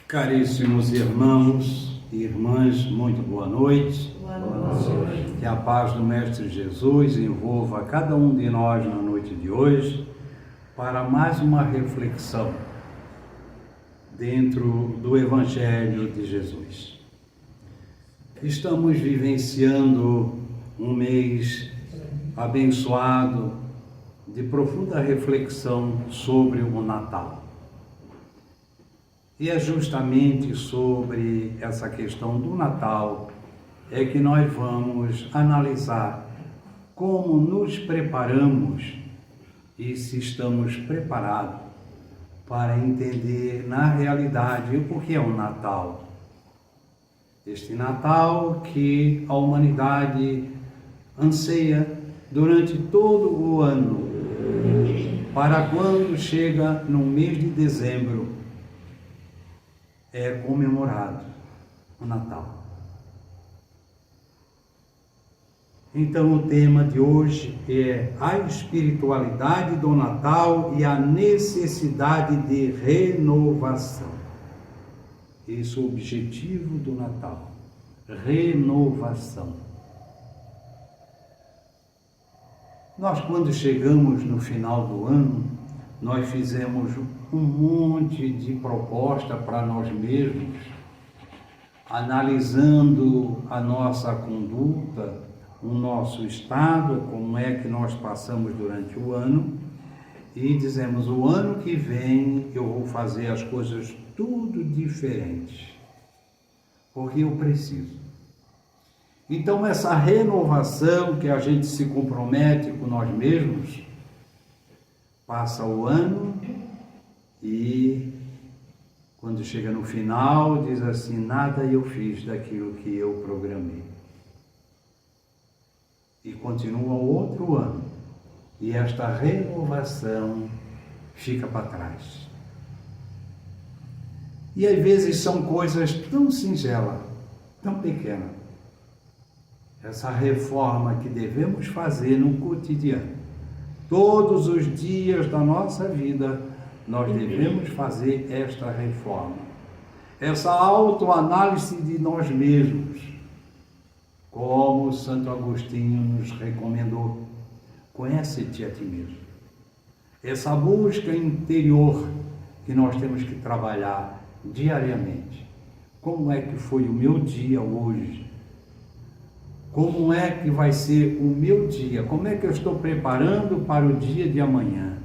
Caríssimos irmãos e irmãs, muito boa noite. Boa noite. Que a paz do Mestre Jesus envolva cada um de nós na noite de hoje para mais uma reflexão dentro do Evangelho de Jesus. Estamos vivenciando um mês abençoado de profunda reflexão sobre o Natal. E é justamente sobre essa questão do Natal que nós vamos analisar como nos preparamos e se estamos preparados para entender na realidade o que é o Natal. Este Natal que a humanidade anseia durante todo o ano, para quando chega no mês de dezembro, é comemorado o Natal. Então o tema de hoje é a espiritualidade do Natal e a necessidade de renovação. Esse é o objetivo do Natal, renovação. Nós, quando chegamos no final do ano, nós fizemos um monte de proposta para nós mesmos, analisando a nossa conduta, o nosso estado, como é que nós passamos durante o ano, e dizemos, o ano que vem eu vou fazer as coisas tudo diferente, porque eu preciso. Então essa renovação que a gente se compromete com nós mesmos, passa o ano e quando chega no final diz assim, nada eu fiz daquilo que eu programei. E continua o outro ano e esta renovação fica para trás. E às vezes são coisas tão singelas, tão pequenas. Essa reforma que devemos fazer no cotidiano. Todos os dias da nossa vida, nós devemos fazer esta reforma. Essa autoanálise de nós mesmos, como Santo Agostinho nos recomendou. Conhece-te a ti mesmo. Essa busca interior que nós temos que trabalhar diariamente. Como é que foi o meu dia hoje? Como é que vai ser o meu dia? Como é que eu estou preparando para o dia de amanhã?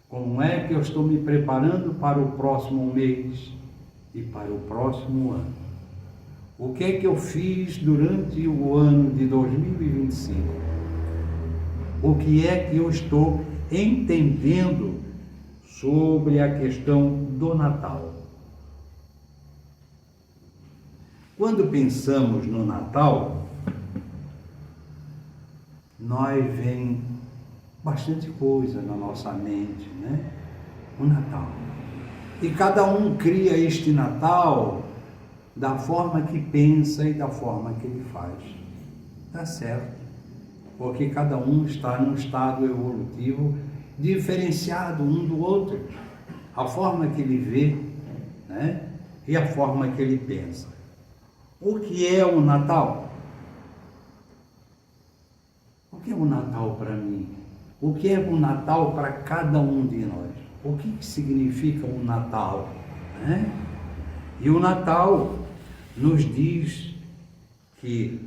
Como é que eu estou me preparando para o próximo mês e para o próximo ano? O que é que eu fiz durante o ano de 2025? O que é que eu estou entendendo sobre a questão do Natal? Quando pensamos no Natal, nós vem bastante coisa na nossa mente, né? O Natal. E cada um cria este Natal da forma que pensa e da forma que ele faz. Tá certo. Porque cada um está num estado evolutivo diferenciado um do outro. A forma que ele vê, né? E a forma que ele pensa. O que é o Natal? O que é o Natal para mim? O que é o Natal para cada um de nós? O que significa o Natal? Né? E o Natal nos diz que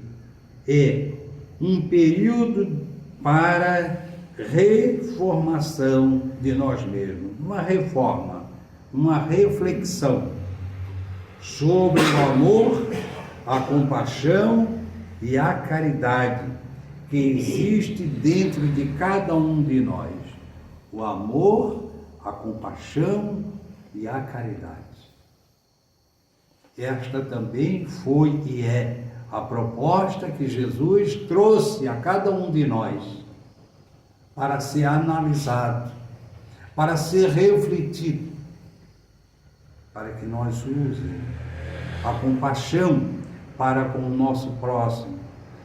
é um período para reformação de nós mesmos, uma reforma, uma reflexão sobre o amor, a compaixão e a caridade que existe dentro de cada um de nós. O amor, a compaixão e a caridade. Esta também foi e é a proposta que Jesus trouxe a cada um de nós para ser analisado, para ser refletido, para que nós usemos a compaixão para com o nosso próximo,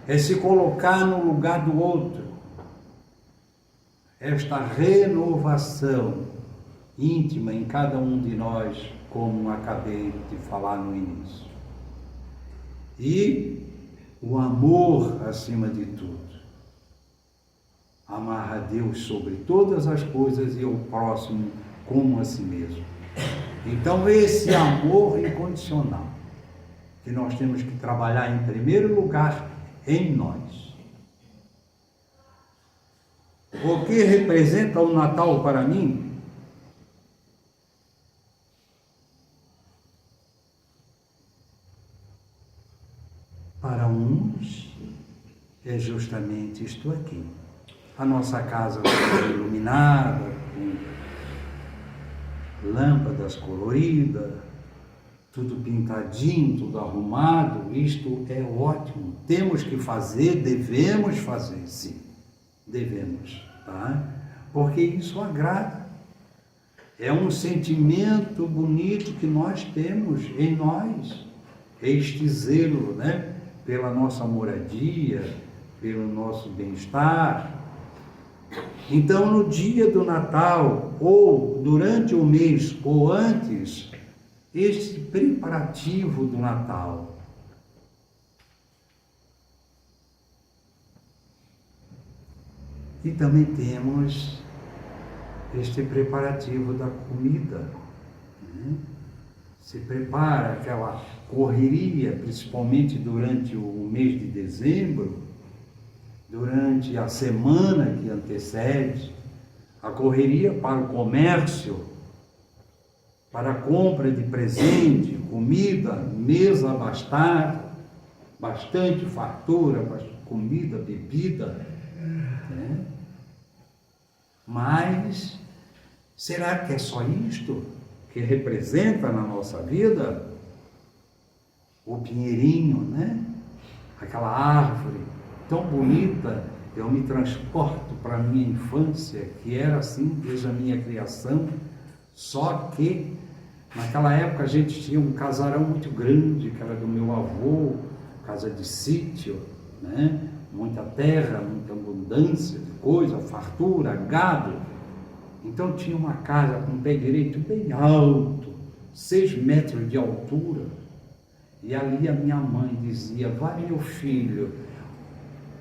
é se colocar no lugar do outro. Esta renovação íntima em cada um de nós como acabei de falar no início. E o amor acima de tudo. Amar a Deus sobre todas as coisas e o próximo como a si mesmo. Então esse amor incondicional que nós temos que trabalhar em primeiro lugar em nós. O que representa o Natal para mim? Para uns é justamente isto aqui. A nossa casa foi iluminada, com lâmpadas coloridas, tudo pintadinho, tudo arrumado. Isto é ótimo. Temos que fazer, devemos fazer, sim. Devemos, tá? Porque isso agrada. É um sentimento bonito que nós temos em nós. Este zelo, né? Pela nossa moradia, pelo nosso bem-estar. Então, no dia do Natal, ou durante o mês, ou antes, este preparativo do Natal. E também temos este preparativo da comida, né? Se prepara aquela correria, principalmente durante o mês de dezembro, durante a semana que antecede, a correria para o comércio, para a compra de presente, comida, mesa abastada, bastante fartura, comida, bebida, né? Mas será que é só isto que representa na nossa vida? O pinheirinho, né? Aquela árvore tão bonita, eu me transporto para a minha infância, que era assim desde a minha criação, só que naquela época a gente tinha um casarão muito grande, que era do meu avô, casa de sítio, né? Muita terra, muita abundância de coisa, fartura, gado. Então tinha uma casa com um pé direito bem alto, 6 metros de altura. E ali a minha mãe dizia: vai, meu filho,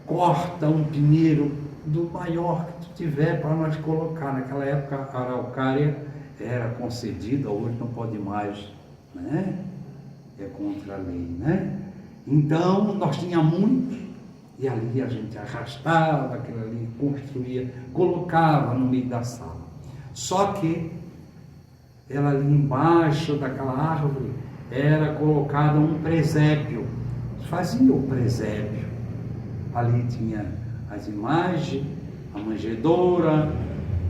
corta um pinheiro do maior que tu tiver para nós colocar. Naquela época a araucária era concedida, hoje não pode mais, né? É contra a lei, né? Então nós tínhamos muito, e ali a gente arrastava aquilo ali, construía, colocava no meio da sala. Só que ela ali embaixo daquela árvore era colocado um presépio, fazia o presépio. Ali tinha as imagens, a manjedoura,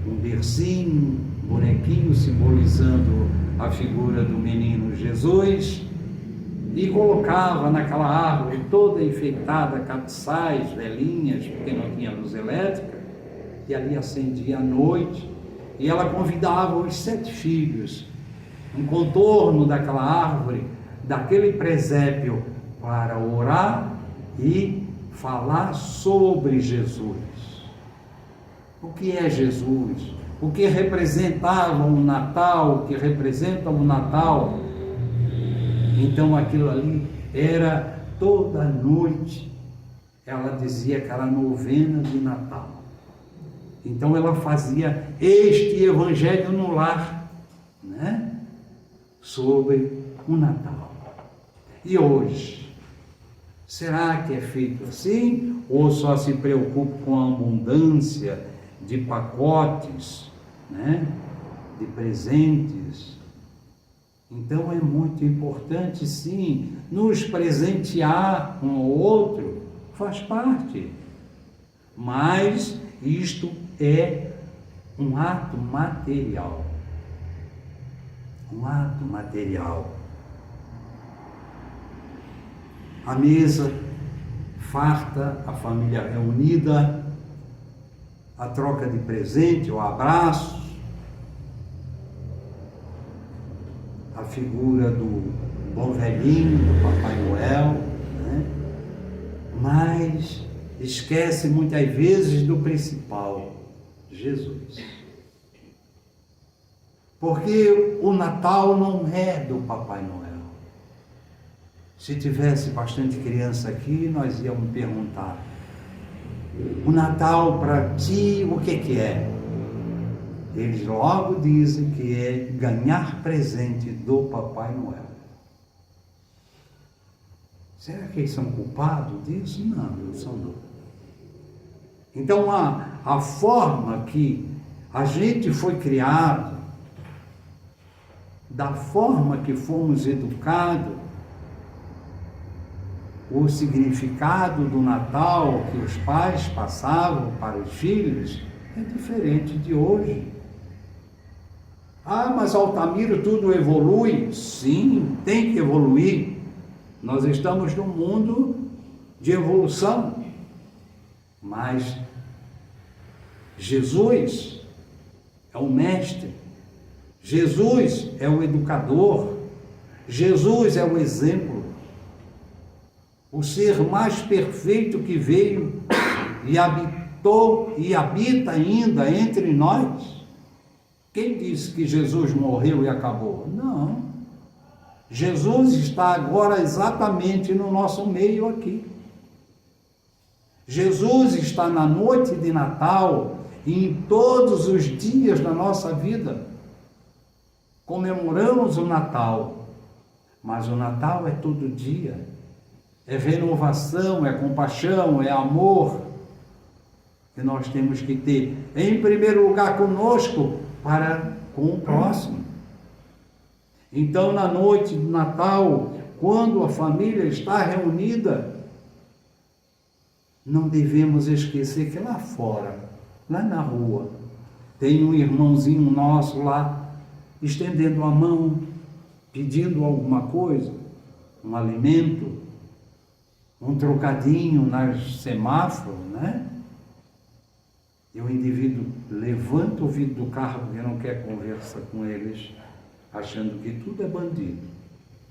um bercinho, um bonequinho simbolizando a figura do menino Jesus, e colocava naquela árvore toda enfeitada, cabeçais, velhinhas, porque não tinha luz elétrica, e ali acendia à noite, e ela convidava os 7 filhos, em contorno daquela árvore, daquele presépio, para orar e falar sobre Jesus. O que é Jesus? O que representava o Natal? O que representa o Natal? Então aquilo ali era toda noite, ela dizia que era novena de Natal. Então ela fazia este evangelho no lar, né? Sobre o Natal. E hoje, será que é feito assim? Ou só se preocupa com a abundância de pacotes, né? De presentes? Então é muito importante, sim, nos presentear um ao outro, faz parte. Mas isto é um ato material. Um ato material. A mesa farta, a família reunida, a troca de presente, o abraço, a figura do bom velhinho, do Papai Noel, né? Mas esquece muitas vezes do principal, Jesus. Porque o Natal não é do Papai Noel. Se tivesse bastante criança aqui, nós íamos perguntar: o Natal para ti, o que é? Eles logo dizem que é ganhar presente do Papai Noel. Será que eles são culpados disso? Não, eles são não. Então, a forma que a gente foi criado, da forma que fomos educados, o significado do Natal que os pais passavam para os filhos é diferente de hoje. Ah, mas Altamiro, tudo evolui? Sim, tem que evoluir. Nós estamos num mundo de evolução. Mas Jesus é o mestre. Jesus é o educador. Jesus é o exemplo. O ser mais perfeito que veio e habitou e habita ainda entre nós. Quem disse que Jesus morreu e acabou? Não. Jesus está agora exatamente no nosso meio aqui. Jesus está na noite de Natal e em todos os dias da nossa vida. Comemoramos o Natal, mas o Natal é todo dia. É renovação, é compaixão, é amor que nós temos que ter, em primeiro lugar conosco, para com o próximo. Então, na noite do Natal, quando a família está reunida, não devemos esquecer que lá fora, lá na rua, tem um irmãozinho nosso lá, estendendo a mão, pedindo alguma coisa, um alimento, um trocadinho nas semáforos, né? E o indivíduo levanta o vidro do carro porque não quer conversa com eles, achando que tudo é bandido.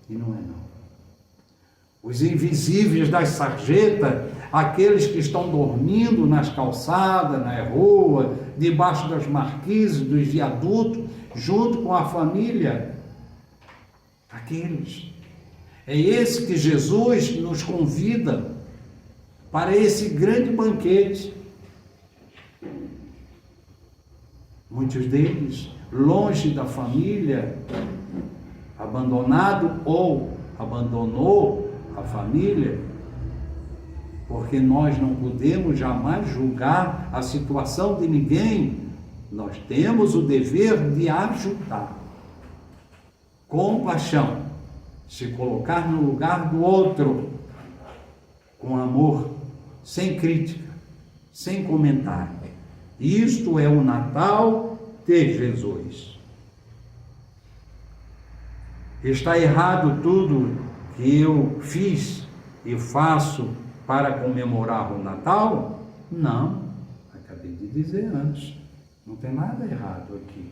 E não é não. Os invisíveis das sarjetas, aqueles que estão dormindo nas calçadas, na rua, debaixo das marquises, dos viadutos, junto com a família, aqueles. É esse que Jesus nos convida para esse grande banquete. Muitos deles longe da família, abandonado ou abandonou a família, porque nós não podemos jamais julgar a situação de ninguém. Nós temos o dever de ajudar, com paixão, se colocar no lugar do outro, com amor, sem crítica, sem comentário. Isto é o Natal de Jesus. Está errado tudo que eu fiz e faço para comemorar o Natal? Não, acabei de dizer antes, não tem nada errado aqui.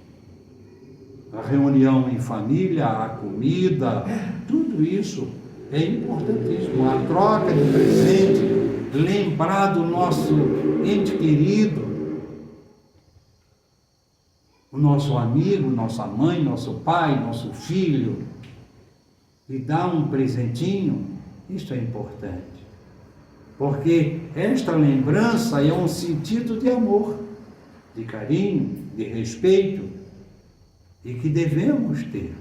A reunião em família, a comida, tudo isso é importantíssimo. A troca de presente, lembrar do nosso ente querido, o nosso amigo, nossa mãe, nosso pai, nosso filho, e dar um presentinho, isso é importante. Porque esta lembrança é um sentido de amor, de carinho, de respeito, e que devemos ter.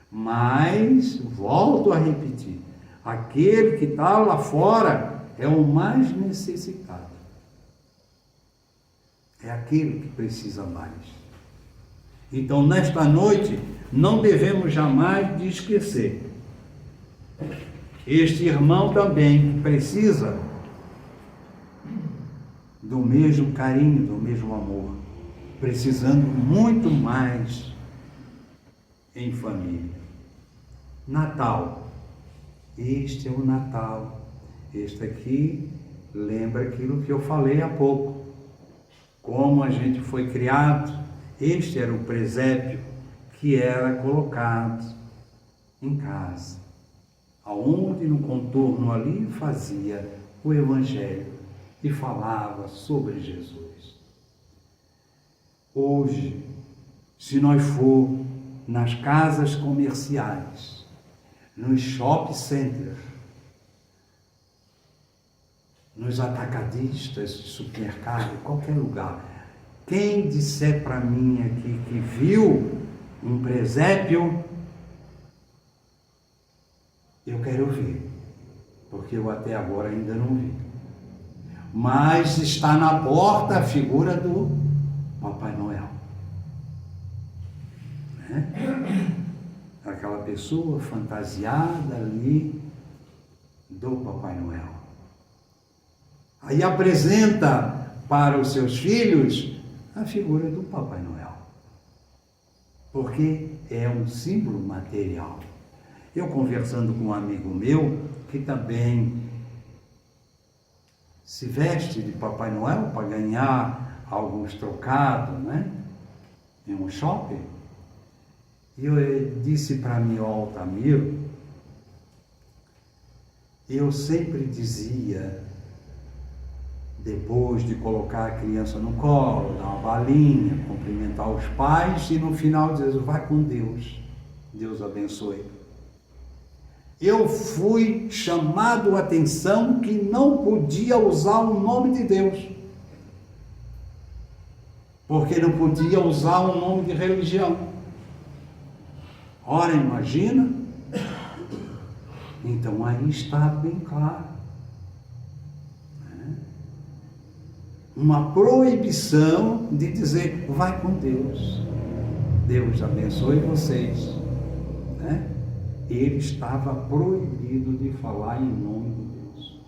Mas, volto a repetir, aquele que está lá fora é o mais necessitado. É aquele que precisa mais. Então, nesta noite, não devemos jamais de esquecer este irmão também precisa do mesmo carinho, do mesmo amor, precisando muito mais em família. Natal, este é o Natal. Este aqui lembra aquilo que eu falei há pouco, como a gente foi criado. Este era o presépio que era colocado em casa, aonde no contorno ali fazia o Evangelho e falava sobre Jesus. Hoje, se nós for nas casas comerciais, nos shopping centers, nos atacadistas, supermercados, qualquer lugar, quem disser para mim aqui que viu um presépio, eu quero ver, porque eu até agora ainda não vi. Mas está na porta a figura do Papai Noel. Né? Aquela pessoa fantasiada ali do Papai Noel. Aí apresenta para os seus filhos a figura do Papai Noel. Porque é um símbolo material. Eu conversando com um amigo meu, que também se veste de Papai Noel para ganhar alguns trocados, né? Em um shopping. E eu disse para mim, ó Altamiro, eu sempre dizia, depois de colocar a criança no colo, dar uma balinha, cumprimentar os pais, e no final dizer, vai com Deus, Deus abençoe. Eu fui chamado a atenção que não podia usar o nome de Deus, porque não podia usar um nome de religião. Ora, imagina, então aí está bem claro. Uma proibição de dizer, vai com Deus, Deus abençoe vocês. Né? Ele estava proibido de falar em nome de Deus.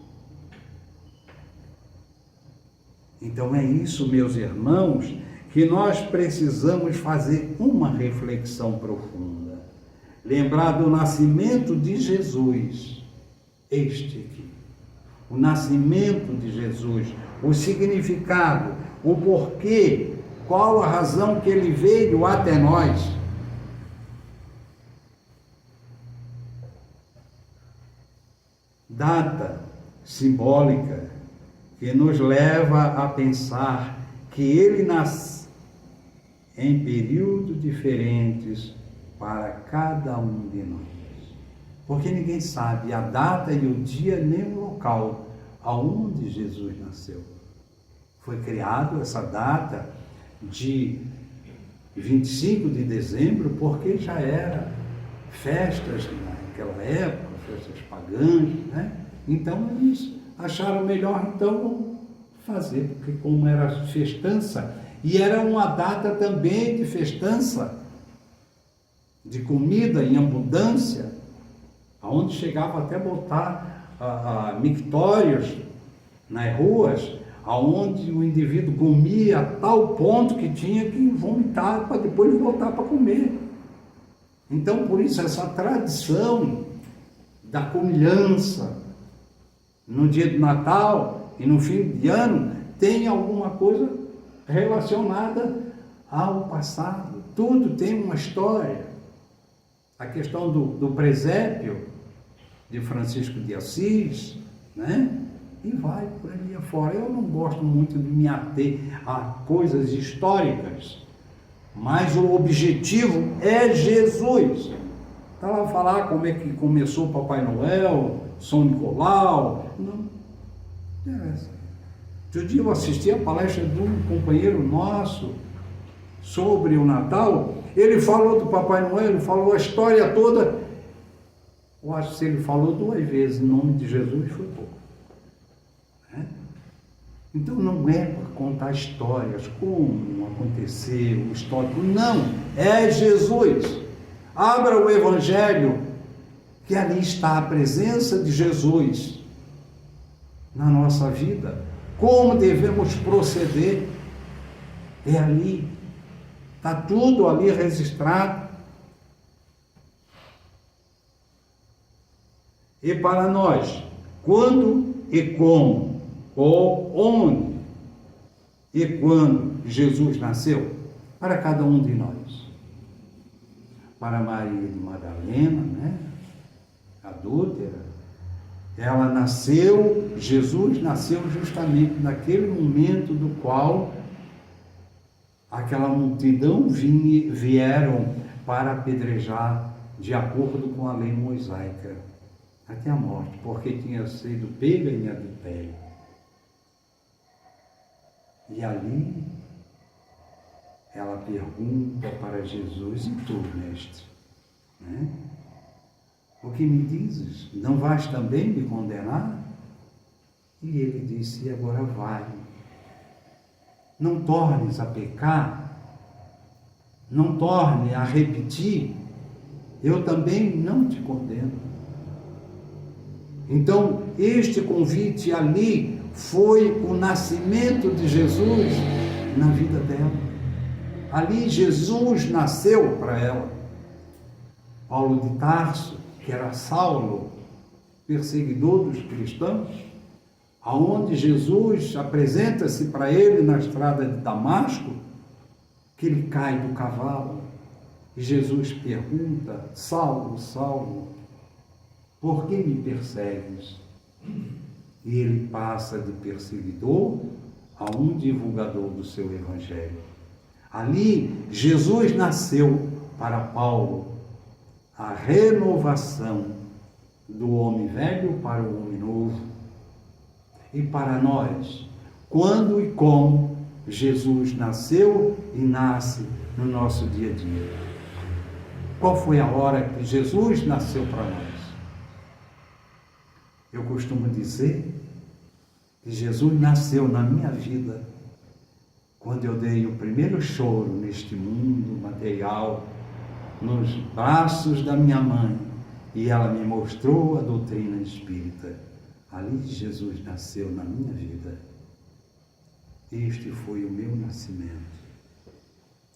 Então é isso, meus irmãos, que nós precisamos fazer uma reflexão profunda. Lembrar do nascimento de Jesus, este aqui. O nascimento de Jesus, o significado, o porquê, qual a razão que ele veio até nós. Data simbólica que nos leva a pensar que ele nasce em períodos diferentes para cada um de nós. Porque ninguém sabe a data e o dia nem o local aonde Jesus nasceu. Foi criado essa data de 25 de dezembro porque já era festas naquela época, festas pagãs, né? Então eles acharam melhor então fazer, porque como era festança, e era uma data também de festança, de comida em abundância, aonde chegava até botar mictórios nas ruas, aonde o indivíduo comia a tal ponto que tinha que vomitar para depois voltar para comer. Então, por isso, essa tradição da comilança no dia do Natal e no fim de ano tem alguma coisa relacionada ao passado. Tudo tem uma história. A questão do presépio de Francisco de Assis, né? E vai por ali afora. Eu não gosto muito de me ater a coisas históricas, mas o objetivo é Jesus. Está lá a falar como é que começou o Papai Noel, São Nicolau, não interessa. Outro dia eu assisti a palestra de um companheiro nosso sobre o Natal. Ele falou do Papai Noel, ele falou a história toda. Eu acho que se ele falou 2 vezes em nome de Jesus, foi pouco. Né? Então não é para contar histórias, como aconteceu, o histórico. Não, é Jesus. Abra o Evangelho, que ali está a presença de Jesus na nossa vida. Como devemos proceder? É ali. Está tudo ali registrado. E para nós, quando e como, ou onde e quando Jesus nasceu? Para cada um de nós. Para Maria de Madalena, né? Adúltera, ela nasceu, Jesus nasceu justamente naquele momento do qual aquela multidão vieram para apedrejar de acordo com a lei mosaica, até a morte, porque tinha sido pega em adultério. E ali ela pergunta para Jesus: e tu, mestre? Né? O que me dizes? Não vais também me condenar? E ele disse: e agora vai. Não tornes a pecar, não torne a repetir, eu também não te condeno. Então, este convite ali foi o nascimento de Jesus na vida dela. Ali Jesus nasceu para ela. Paulo de Tarso, que era Saulo, perseguidor dos cristãos, aonde Jesus apresenta-se para ele na estrada de Damasco, que ele cai do cavalo, e Jesus pergunta: Saulo, Saulo, por que me persegues? E ele passa de perseguidor a um divulgador do seu evangelho. Ali, Jesus nasceu para Paulo a renovação do homem velho para o homem novo. E para nós, quando e como Jesus nasceu e nasce no nosso dia a dia. Qual foi a hora que Jesus nasceu para nós? Eu costumo dizer que Jesus nasceu na minha vida quando eu dei o primeiro choro neste mundo material, nos braços da minha mãe, e ela me mostrou a doutrina espírita. Ali Jesus nasceu na minha vida. Este foi o meu nascimento.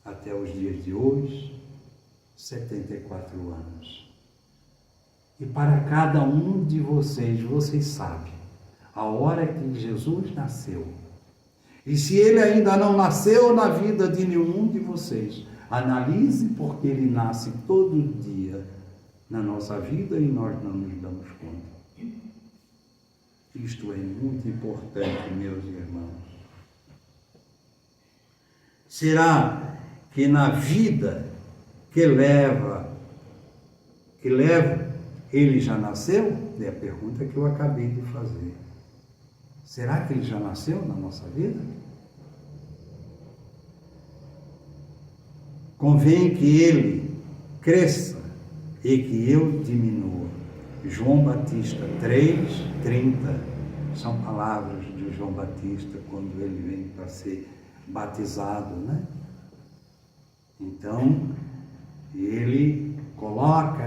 Até os dias de hoje, 74 anos. E para cada um de vocês sabem a hora que Jesus nasceu. E se ele ainda não nasceu na vida de nenhum de vocês, analise, porque ele nasce todo dia na nossa vida e nós não nos damos conta. Isto é muito importante, meus irmãos. Será que na vida que levo, ele já nasceu? É a pergunta que eu acabei de fazer. Será que ele já nasceu na nossa vida? Convém que ele cresça e que eu diminua. João Batista 3:30 são palavras de João Batista quando ele vem para ser batizado, né? Então, ele coloca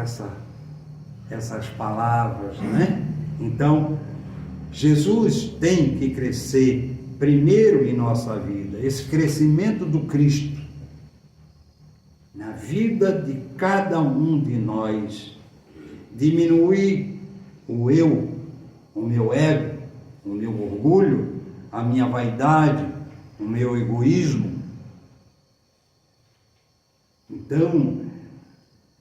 essas palavras, né? Então, Jesus tem que crescer primeiro em nossa vida, esse crescimento do Cristo, na vida de cada um de nós, diminuir o eu, o meu ego, o meu orgulho, a minha vaidade, o meu egoísmo. Então,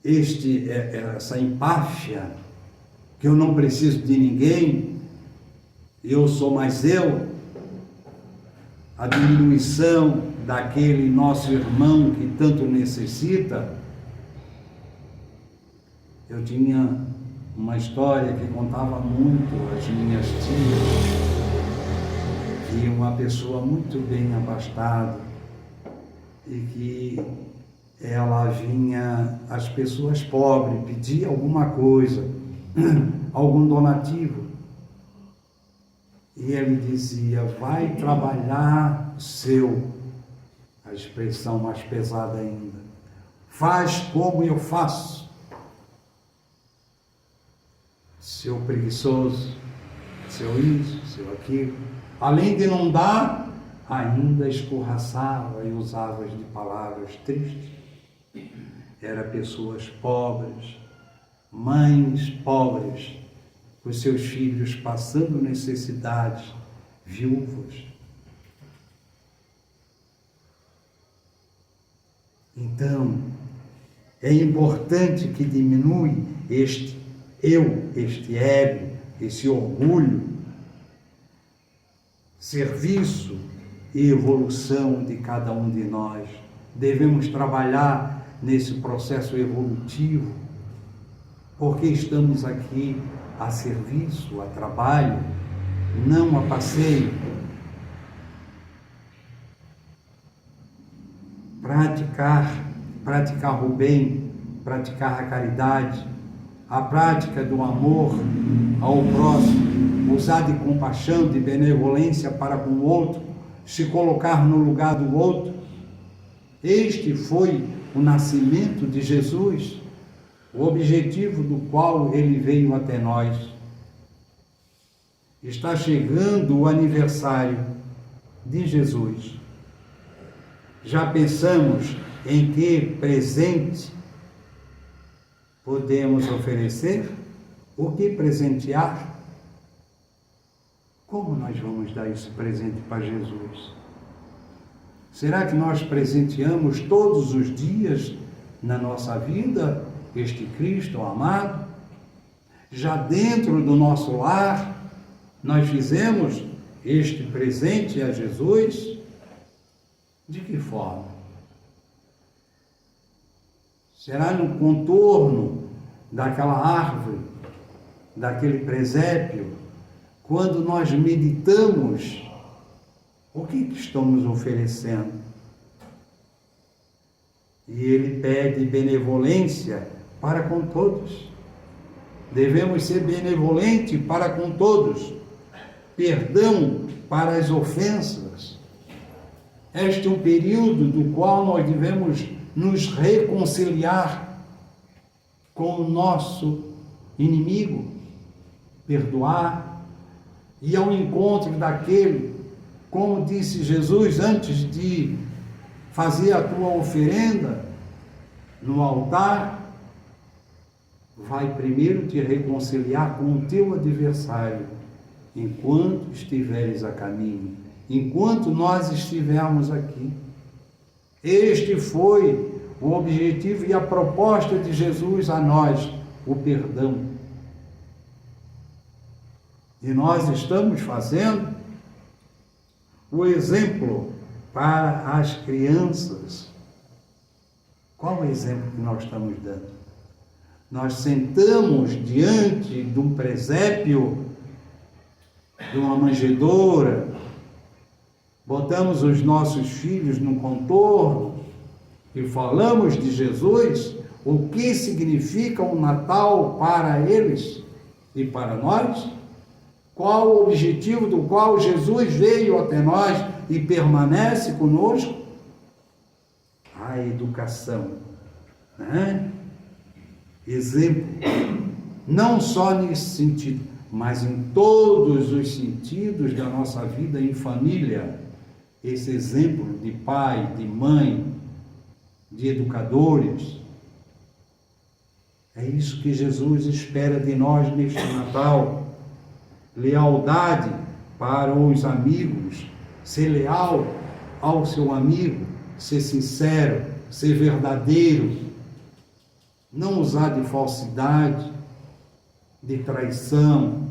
essa empáfia, que eu não preciso de ninguém, eu sou mais eu, a diminuição daquele nosso irmão que tanto necessita. Eu tinha uma história que contava muito às minhas tias, que uma pessoa muito bem abastada, e que ela vinha às pessoas pobres pedir alguma coisa, algum donativo, e ele dizia: vai trabalhar a expressão mais pesada ainda, faz como eu faço. Seu preguiçoso, seu isso, seu aquilo. Além de não dar, ainda escorraçava e usava de palavras tristes. Era pessoas pobres, mães pobres, os seus filhos passando necessidades, viúvas. Então, é importante que diminui este eu, este ego, esse orgulho, serviço e evolução de cada um de nós. Devemos trabalhar nesse processo evolutivo, porque estamos aqui a serviço, a trabalho, não a passeio. Praticar o bem, praticar a caridade, a prática do amor ao próximo, usar de compaixão, de benevolência para com o outro, se colocar no lugar do outro. Este foi o nascimento de Jesus, o objetivo do qual ele veio até nós. Está chegando o aniversário de Jesus. Já pensamos em que presente podemos oferecer? O que presentear? Como nós vamos dar esse presente para Jesus? Será que nós presenteamos todos os dias na nossa vida este Cristo amado? Já dentro do nosso lar, nós fizemos este presente a Jesus? De que forma? Será no contorno daquela árvore, daquele presépio, quando nós meditamos, o que estamos oferecendo? E ele pede benevolência para com todos. Devemos ser benevolentes para com todos. Perdão para as ofensas. Este é um período do qual nós devemos nos reconciliar com o nosso inimigo, perdoar, e ao encontro daquele, como disse Jesus, antes de fazer a tua oferenda no altar, vai primeiro te reconciliar com o teu adversário, enquanto estiveres a caminho, enquanto nós estivermos aqui. Este foi o objetivo e a proposta de Jesus a nós, o perdão. E nós estamos fazendo o exemplo para as crianças. Qual o exemplo que nós estamos dando? Nós sentamos diante de um presépio, de uma manjedoura, botamos os nossos filhos no contorno e falamos de Jesus, o que significa o Natal para eles e para nós? Qual o objetivo do qual Jesus veio até nós e permanece conosco? A educação, né? Exemplo, não só nesse sentido, mas em todos os sentidos da nossa vida em família. Esse exemplo de pai, de mãe, de educadores. É isso que Jesus espera de nós neste Natal. Lealdade para os amigos, ser leal ao seu amigo, ser sincero, ser verdadeiro, não usar de falsidade, de traição.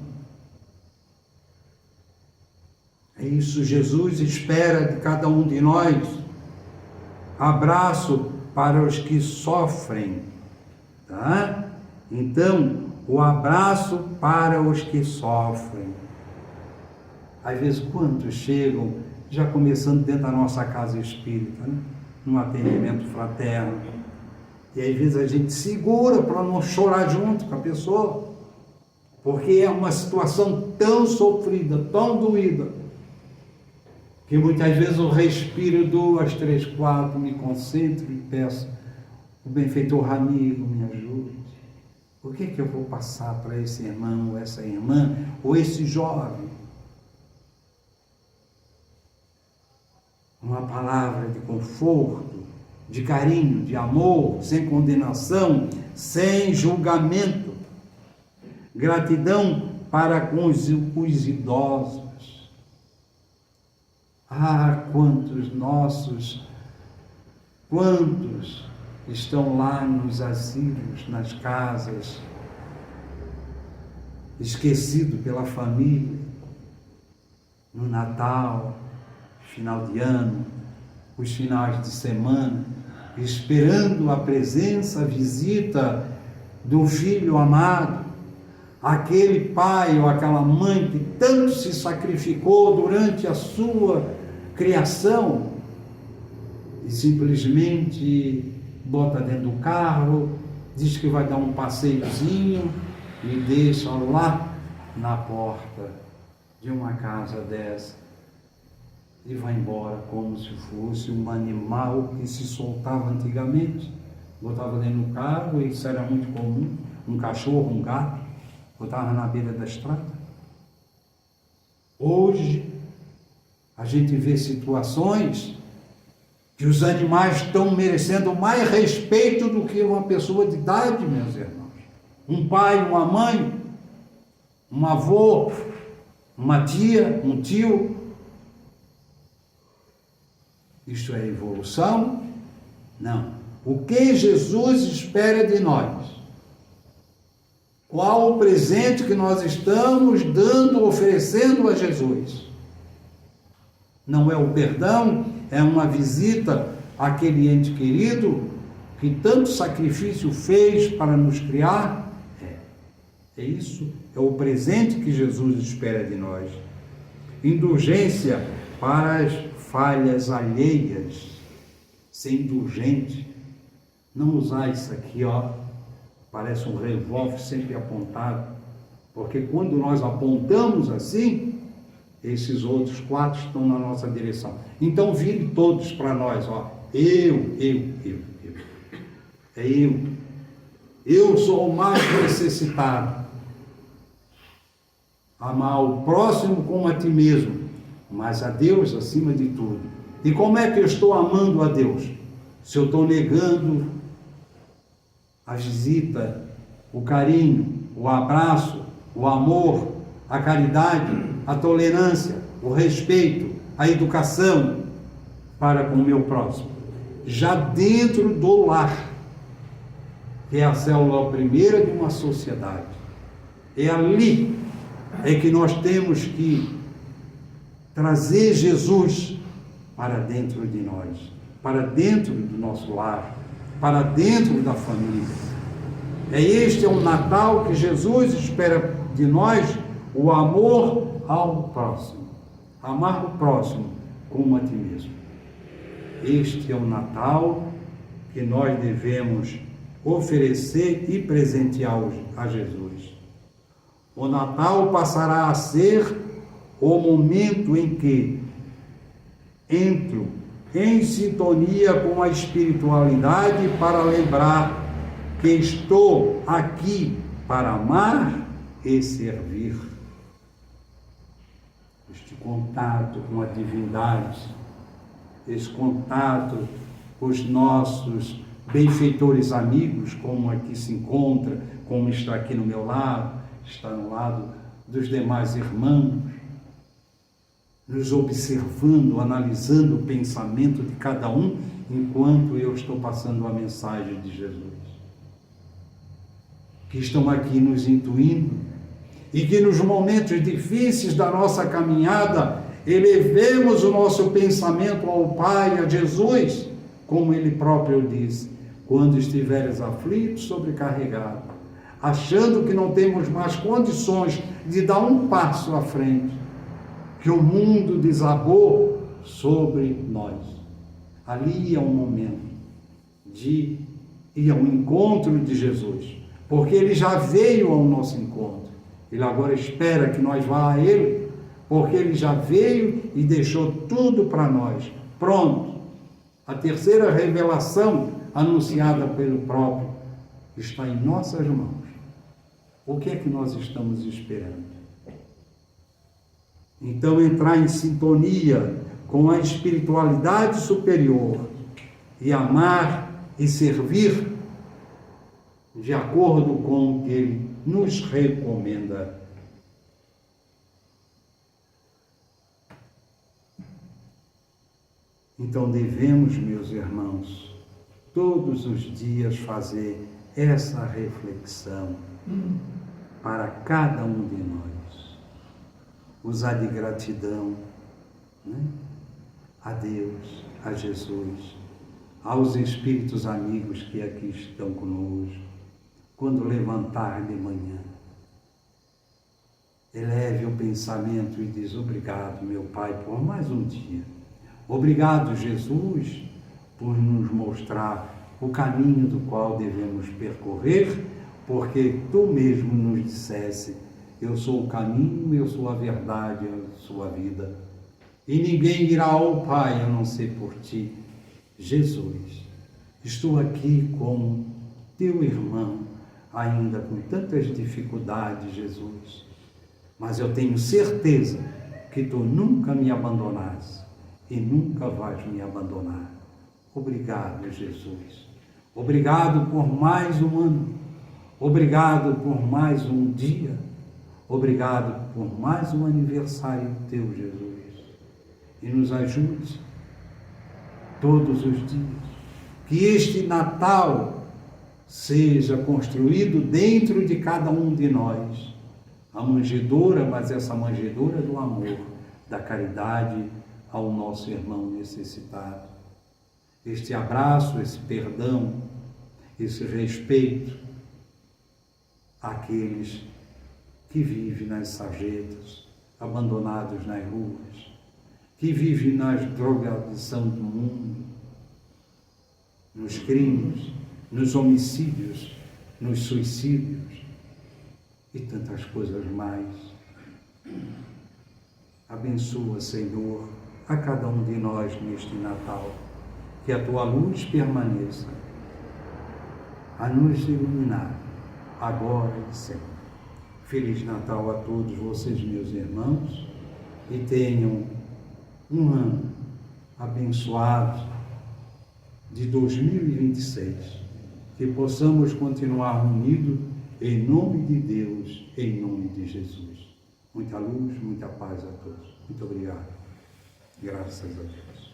É isso Jesus espera de cada um de nós. Abraço para os que sofrem, tá? Então, o abraço para os que sofrem. Às vezes, quantos chegam, já começando dentro da nossa casa espírita, né? Num atendimento fraterno. E às vezes a gente segura para não chorar junto com a pessoa, porque é uma situação tão sofrida, tão doída, que muitas vezes eu respiro 2, 3, 4, me concentro e peço: o benfeitor amigo, me ajude. O que eu vou passar para esse irmão, ou essa irmã, ou esse jovem? Uma palavra de conforto, de carinho, de amor, sem condenação, sem julgamento. Gratidão para com os idosos. Ah, quantos estão lá nos asilos, nas casas, esquecidos pela família, no Natal, final de ano, os finais de semana, esperando a presença, a visita do filho amado, aquele pai ou aquela mãe que tanto se sacrificou durante a sua criação e simplesmente bota dentro do carro, diz que vai dar um passeiozinho e deixa lá na porta de uma casa dessa e vai embora como se fosse um animal que se soltava antigamente. Botava dentro do carro, e isso era muito comum, um cachorro, um gato, botava na beira da estrada. Hoje, a gente vê situações que os animais estão merecendo mais respeito do que uma pessoa de idade, meus irmãos. Um pai, uma mãe, um avô, uma tia, um tio. Isto é evolução? Não. O que Jesus espera de nós? Qual o presente que nós estamos dando, oferecendo a Jesus? Não é o perdão? É uma visita àquele ente querido que tanto sacrifício fez para nos criar? É isso. É o presente que Jesus espera de nós. Indulgência para as falhas alheias. Ser indulgente. Não usar isso aqui, parece um revólver sempre apontado. Porque quando nós apontamos assim, esses outros 4 estão na nossa direção. Então vire todos para nós, eu. É eu. Eu sou o mais necessitado. Amar o próximo como a ti mesmo, mas a Deus acima de tudo. E como é que eu estou amando a Deus? Se eu estou negando a visita, o carinho, o abraço, o amor, a caridade, a tolerância, o respeito, a educação para com o meu próximo. Já dentro do lar, que é a célula primeira de uma sociedade. É ali que nós temos que trazer Jesus para dentro de nós, para dentro do nosso lar, para dentro da família. Este é o Natal que Jesus espera de nós, o amor ao próximo. Amar o próximo como a ti mesmo. Este é o Natal que nós devemos oferecer e presentear a Jesus. O Natal passará a ser o momento em que entro em sintonia com a espiritualidade para lembrar que estou aqui para amar e servir. Este contato com a divindade, esse contato com os nossos benfeitores amigos, como aqui se encontra, como está aqui no meu lado, está no lado dos demais irmãos, nos observando, analisando o pensamento de cada um, enquanto eu estou passando a mensagem de Jesus. Que estão aqui nos intuindo, e que nos momentos difíceis da nossa caminhada, elevemos o nosso pensamento ao Pai, a Jesus, como Ele próprio disse: quando estiveres aflito, sobrecarregado, achando que não temos mais condições de dar um passo à frente, que o mundo desabou sobre nós. Ali é um momento de ir ao encontro de Jesus, porque Ele já veio ao nosso encontro. Ele agora espera que nós vá a Ele, porque Ele já veio e deixou tudo para nós. Pronto. A terceira revelação anunciada pelo próprio está em nossas mãos. O que é que nós estamos esperando? Então, entrar em sintonia com a espiritualidade superior e amar e servir de acordo com o que Ele nos recomenda. Então, devemos, meus irmãos, todos os dias fazer essa reflexão para cada um de nós. Usar de gratidão, né? a Deus, a Jesus, aos espíritos amigos que aqui estão conosco, quando levantar de manhã, eleve o pensamento e diz: obrigado, meu Pai, por mais um dia. Obrigado, Jesus, por nos mostrar o caminho do qual devemos percorrer, porque Tu mesmo nos dissesse: eu sou o caminho, eu sou a verdade, eu sou a vida. E ninguém irá ao Pai a não ser por Ti. Jesus, estou aqui como Teu irmão, ainda com tantas dificuldades, Jesus, mas eu tenho certeza que Tu nunca me abandonaste e nunca vais me abandonar. Obrigado, Jesus. Obrigado por mais um ano. Obrigado por mais um dia. Obrigado por mais um aniversário Teu, Jesus. E nos ajude todos os dias. Que este Natal seja construído dentro de cada um de nós. A manjedoura, mas essa manjedoura do amor, da caridade ao nosso irmão necessitado. Este abraço, esse perdão, esse respeito àqueles que vivem nas sarjetas, abandonados nas ruas, que vivem nas drogadição do mundo, nos crimes, nos homicídios, nos suicídios e tantas coisas mais. Abençoa, Senhor, a cada um de nós neste Natal, que a Tua luz permaneça a nos iluminar, agora e sempre. Feliz Natal a todos vocês, meus irmãos, e tenham um ano abençoado de 2026, que possamos continuar unidos em nome de Deus, em nome de Jesus. Muita luz, muita paz a todos. Muito obrigado. Graças a Deus.